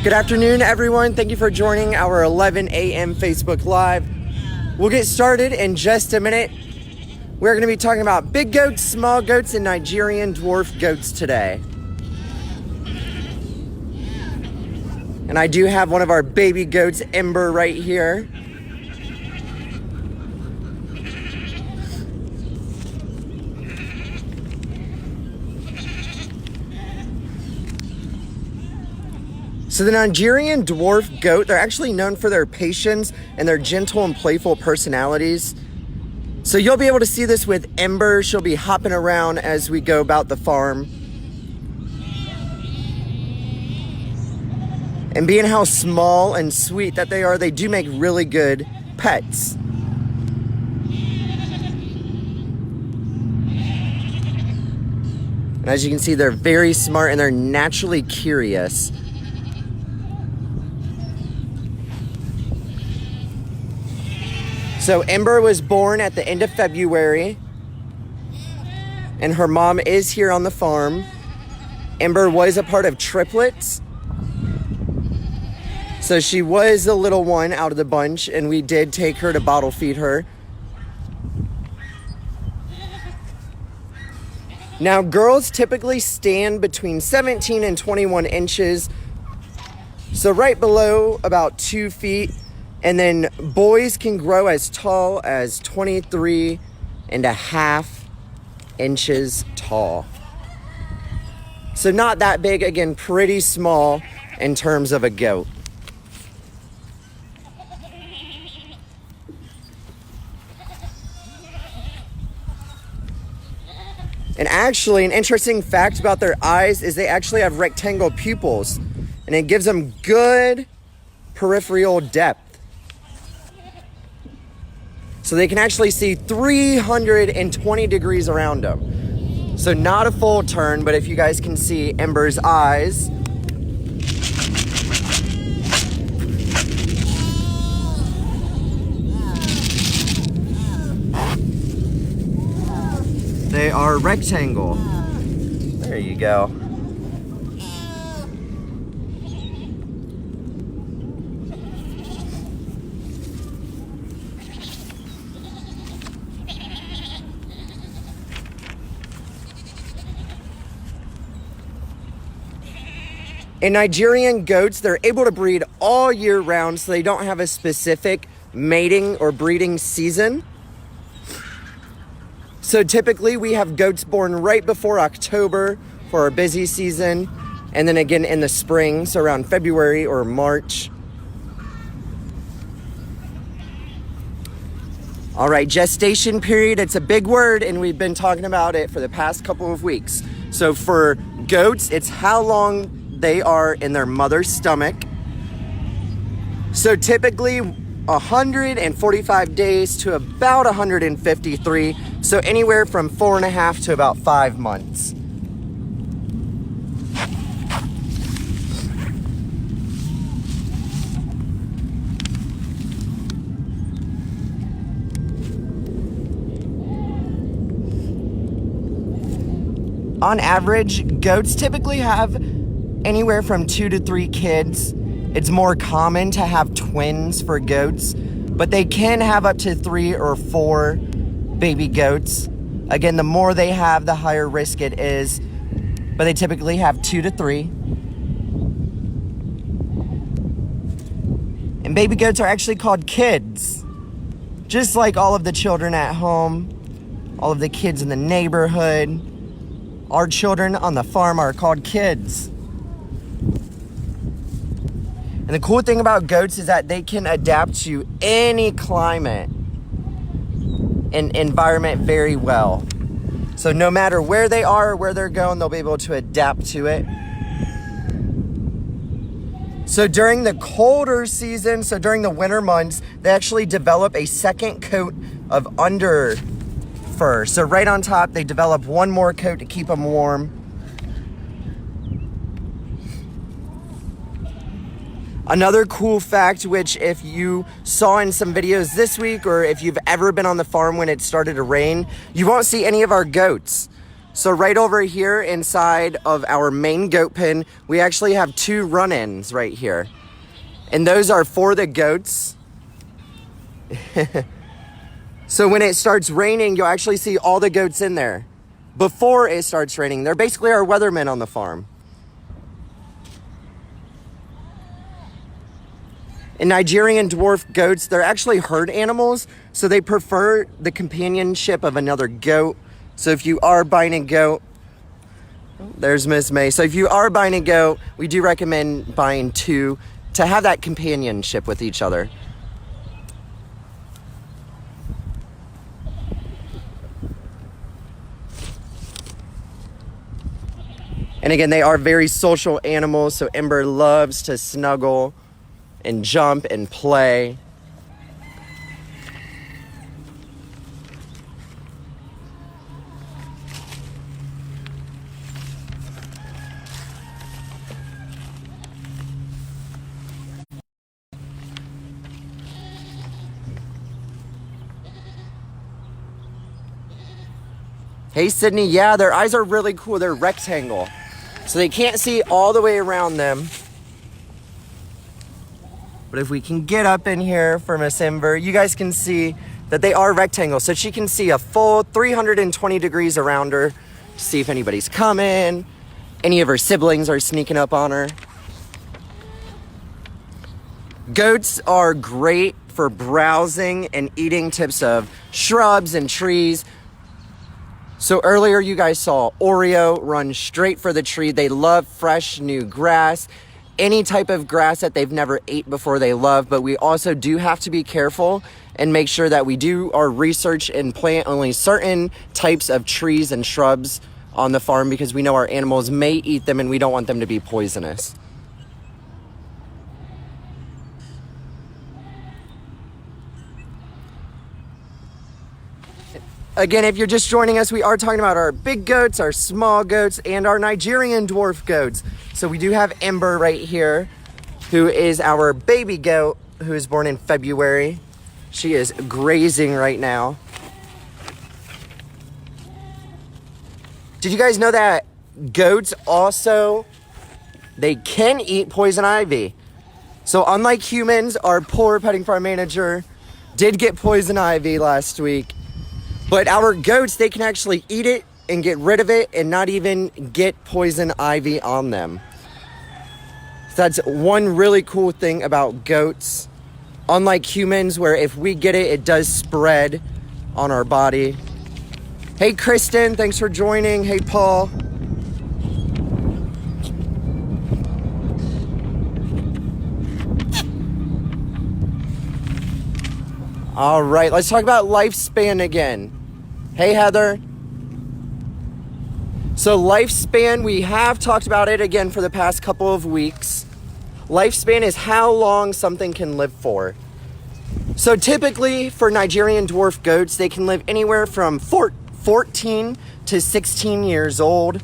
Good afternoon, everyone. Thank you for joining our 11 a.m. Facebook Live. We'll get started in just a minute. We're going to be talking about big goats, small goats, and Nigerian dwarf goats today. And I do have one of our baby goats, Ember, right here. So the Nigerian dwarf goat, they're actually known for their patience and their gentle and playful personalities. So you'll be able to see this with Ember. She'll be hopping around as we go about the farm. And being how small and sweet that they are, they do make really good pets. And as you can see, they're very smart and they're naturally curious. So Ember was born at the end of February, and her mom is here on the farm. Ember was a part of triplets. So she was the little one out of the bunch, and we did take her to bottle feed her. Now, girls typically stand between 17 and 21 inches, so right below about 2 feet. And then boys can grow as tall as 23.5 inches tall. So not that big, again, pretty small in terms of a goat. And actually, an interesting fact about their eyes is they actually have rectangle pupils, and it gives them good peripheral depth. So they can actually see 320 degrees around them. So not a full turn, but if you guys can see Ember's eyes. They are rectangle. There you go. In Nigerian goats, they're able to breed all year round, so they don't have a specific mating or breeding season. So typically we have goats born right before October for our busy season, and then again in the spring, so around February or March. All right, gestation period, it's a big word, and we've been talking about it for the past couple of weeks. So for goats, it's how long they are in their mother's stomach. So typically 145 days to about 153. So anywhere from 4.5 to about 5 months. On average, goats typically have anywhere from 2 to 3 kids. It's more common to have twins for goats, but they can have up to 3 or 4 baby goats. Again, the more they have, the higher risk it is, but they typically have 2 to 3. And baby goats are actually called kids, just like all of the children at home, all of the kids in the neighborhood. Our children on the farm are called kids. And the cool thing about goats is that they can adapt to any climate and environment very well. So no matter where they are or where they're going, they'll be able to adapt to it. So during the colder season, so during the winter months, they actually develop a second coat of under fur. So right on top, they develop one more coat to keep them warm. Another cool fact, which if you saw in some videos this week, or if you've ever been on the farm when it started to rain, you won't see any of our goats. So right over here inside of our main goat pen, we actually have 2 run-ins right here. And those are for the goats. So when it starts raining, you'll actually see all the goats in there. Before it starts raining, they're basically our weathermen on the farm. And Nigerian dwarf goats, they're actually herd animals, so they prefer the companionship of another goat. So if you are buying a goat, there's Miss May. So if you are buying a goat, we do recommend buying 2 to have that companionship with each other. And again, they are very social animals, so Ember loves to snuggle and jump and play. Hey, Sydney, yeah, their eyes are really cool. They're rectangle. So they can't see all the way around them. But if we can get up in here for Miss Ember, you guys can see that they are rectangle. So she can see a full 320 degrees around her to see if anybody's coming, any of her siblings are sneaking up on her. Goats are great for browsing and eating tips of shrubs and trees. So earlier you guys saw Oreo run straight for the tree. They love fresh new grass. Any type of grass that they've never ate before they love, but we also do have to be careful and make sure that we do our research and plant only certain types of trees and shrubs on the farm because we know our animals may eat them and we don't want them to be poisonous. Again, if you're just joining us, we are talking about our big goats, our small goats, and our Nigerian dwarf goats. So we do have Ember right here, who is our baby goat, who is born in February. She is grazing right now. Did you guys know that goats also, they can eat poison ivy? So unlike humans, our poor petting farm manager did get poison ivy last week. But our goats, they can actually eat it and get rid of it and not even get poison ivy on them. So that's one really cool thing about goats. Unlike humans, where if we get it, it does spread on our body. Hey, Kristen, thanks for joining. Hey, Paul. All right, let's talk about lifespan again. Hey, Heather. So lifespan, we have talked about it again for the past couple of weeks. Lifespan is how long something can live for. So typically for Nigerian dwarf goats, they can live anywhere from 14 to 16 years old.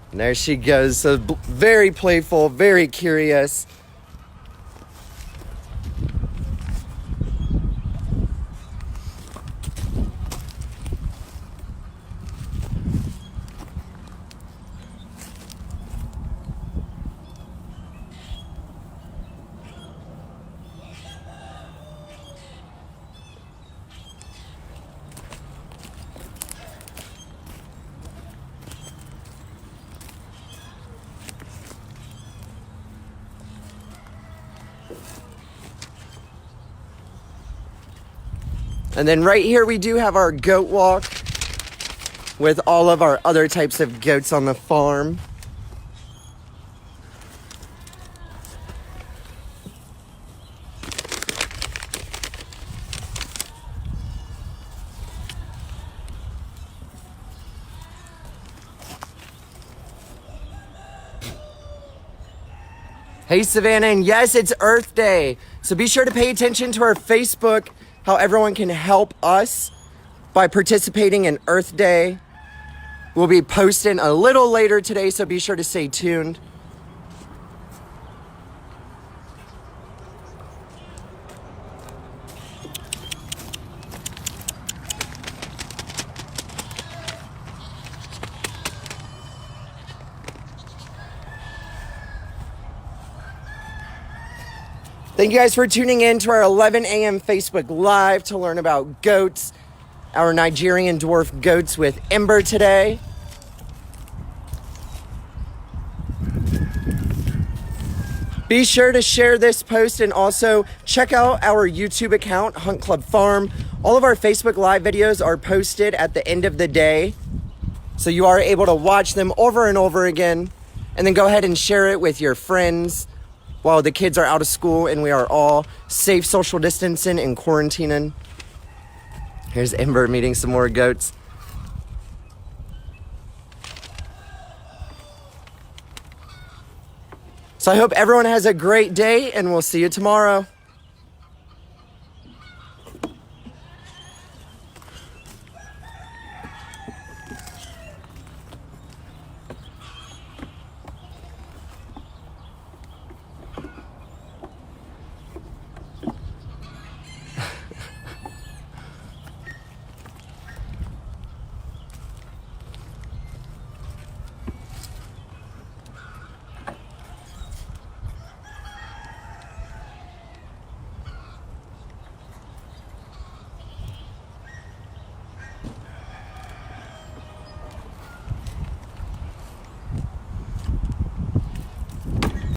And there she goes, so very playful, very curious. And then right here we do have our goat walk with all of our other types of goats on the farm. Hey, Savannah, and yes, it's Earth Day. So be sure to pay attention to our Facebook, how everyone can help us by participating in Earth Day. We'll be posting a little later today, so be sure to stay tuned. Thank you guys for tuning in to our 11 a.m. Facebook Live to learn about goats, our Nigerian Dwarf goats with Ember today. Be sure to share this post and also check out our YouTube account, Hunt Club Farm. All of our Facebook Live videos are posted at the end of the day, so you are able to watch them over and over again, and then go ahead and share it with your friends while the kids are out of school and we are all safe social distancing and quarantining. Here's Ember meeting some more goats. So I hope everyone has a great day, and we'll see you tomorrow.